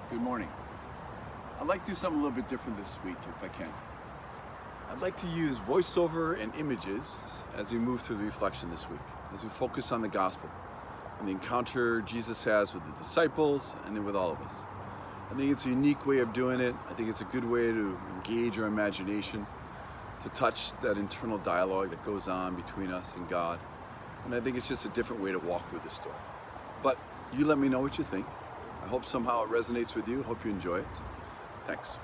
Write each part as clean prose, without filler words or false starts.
Good morning. I'd like to do something a little bit different this week if I can. I'd like to use voiceover and images as we move through the reflection this week, as we focus on the gospel and the encounter Jesus has with the disciples and then with all of us. I think it's a unique way of doing it. I think it's a good way to engage our imagination, to touch that internal dialogue that goes on between us and God. And I think it's just a different way to walk with the story. But you let me know what you think. I hope somehow it resonates with you. Hope you enjoy it. Thanks.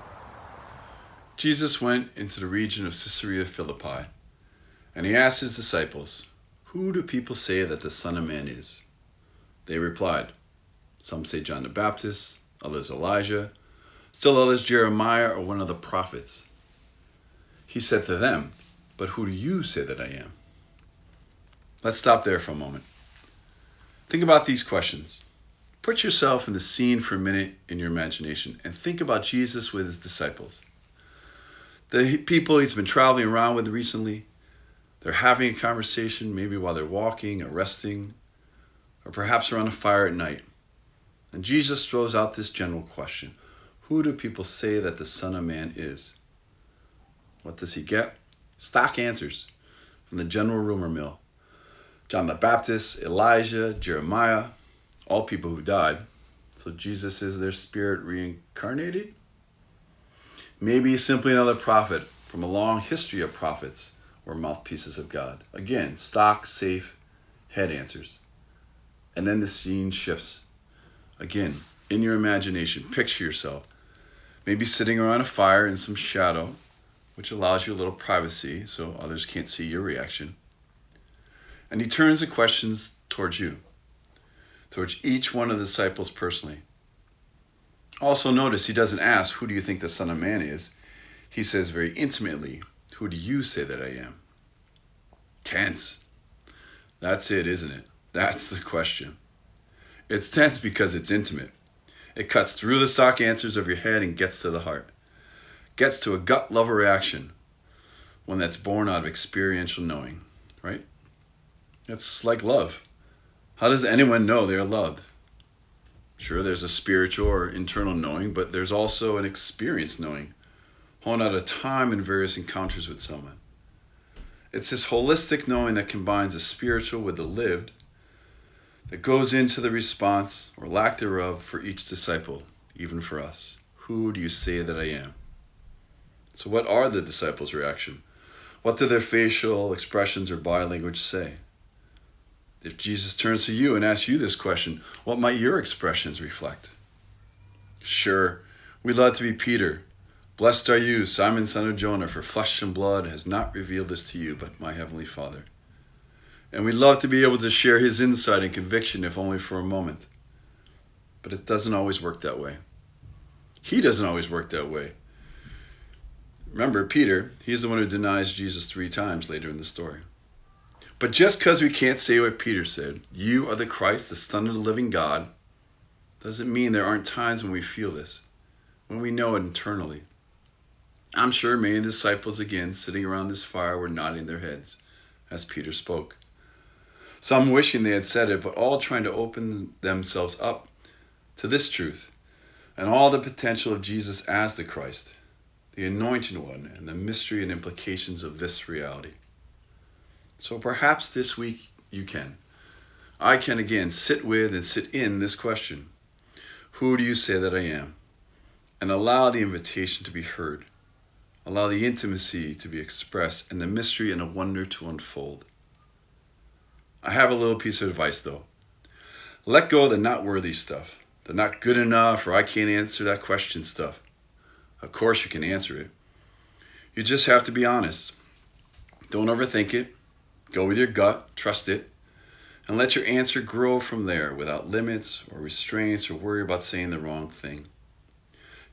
Jesus went into the region of Caesarea Philippi, and he asked his disciples, "Who do people say that the Son of Man is?" They replied, "Some say John the Baptist, others Elijah, still others Jeremiah or one of the prophets." He said to them, "But who do you say that I am?" Let's stop there for a moment. Think about these questions. Put yourself in the scene for a minute in your imagination and think about Jesus with his disciples. The people he's been traveling around with recently, they're having a conversation maybe while they're walking or resting, or perhaps around a fire at night. And Jesus throws out this general question: who do people say that the Son of Man is? What does he get? Stock answers from the general rumor mill. John the Baptist, Elijah, Jeremiah, all people who died. So Jesus is their spirit reincarnated? Maybe he's simply another prophet from a long history of prophets or mouthpieces of God. Again, stock, safe, head answers. And then the scene shifts. Again, in your imagination, picture yourself maybe sitting around a fire in some shadow, which allows you a little privacy so others can't see your reaction. And he turns the questions towards you, towards each one of the disciples personally. Also notice he doesn't ask, "Who do you think the Son of Man is?" He says very intimately, "Who do you say that I am?" Tense. That's it, isn't it? That's the question. It's tense because it's intimate. It cuts through the stock answers of your head and gets to the heart. Gets to a gut level reaction, one that's born out of experiential knowing, right? It's like love. How does anyone know they're loved? Sure, there's a spiritual or internal knowing, but there's also an experienced knowing, honed out of time and various encounters with someone. It's this holistic knowing that combines the spiritual with the lived, that goes into the response, or lack thereof, for each disciple, even for us. Who do you say that I am? So what are the disciples' reaction? What do their facial expressions or body language say? If Jesus turns to you and asks you this question, what might your expressions reflect? Sure, we love to be Peter. "Blessed are you, Simon, son of Jonah, for flesh and blood has not revealed this to you, but my heavenly Father." And we love to be able to share his insight and conviction, if only for a moment. But it doesn't always work that way. He doesn't always work that way. Remember, Peter, he's the one who denies Jesus 3 times later in the story. But just because we can't say what Peter said, "You are the Christ, the Son of the living God," doesn't mean there aren't times when we feel this, when we know it internally. I'm sure many of the disciples, again, sitting around this fire, were nodding their heads as Peter spoke. Some wishing they had said it, but all trying to open themselves up to this truth and all the potential of Jesus as the Christ, the Anointed One, and the mystery and implications of this reality. So perhaps this week I can again sit with and sit in this question: who do you say that I am? And allow the invitation to be heard. Allow the intimacy to be expressed and the mystery and the wonder to unfold. I have a little piece of advice though. Let go of the not worthy stuff, the not good enough or I can't answer that question stuff. Of course you can answer it. You just have to be honest. Don't overthink it. Go with your gut, trust it, and let your answer grow from there without limits or restraints or worry about saying the wrong thing.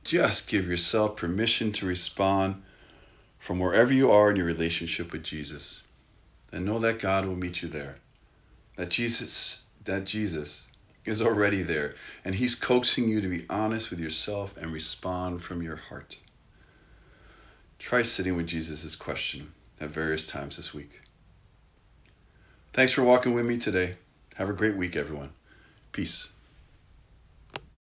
Just give yourself permission to respond from wherever you are in your relationship with Jesus. And know that God will meet you there. That Jesus is already there, and he's coaxing you to be honest with yourself and respond from your heart. Try sitting with Jesus' question at various times this week. Thanks for walking with me today. Have a great week, everyone. Peace.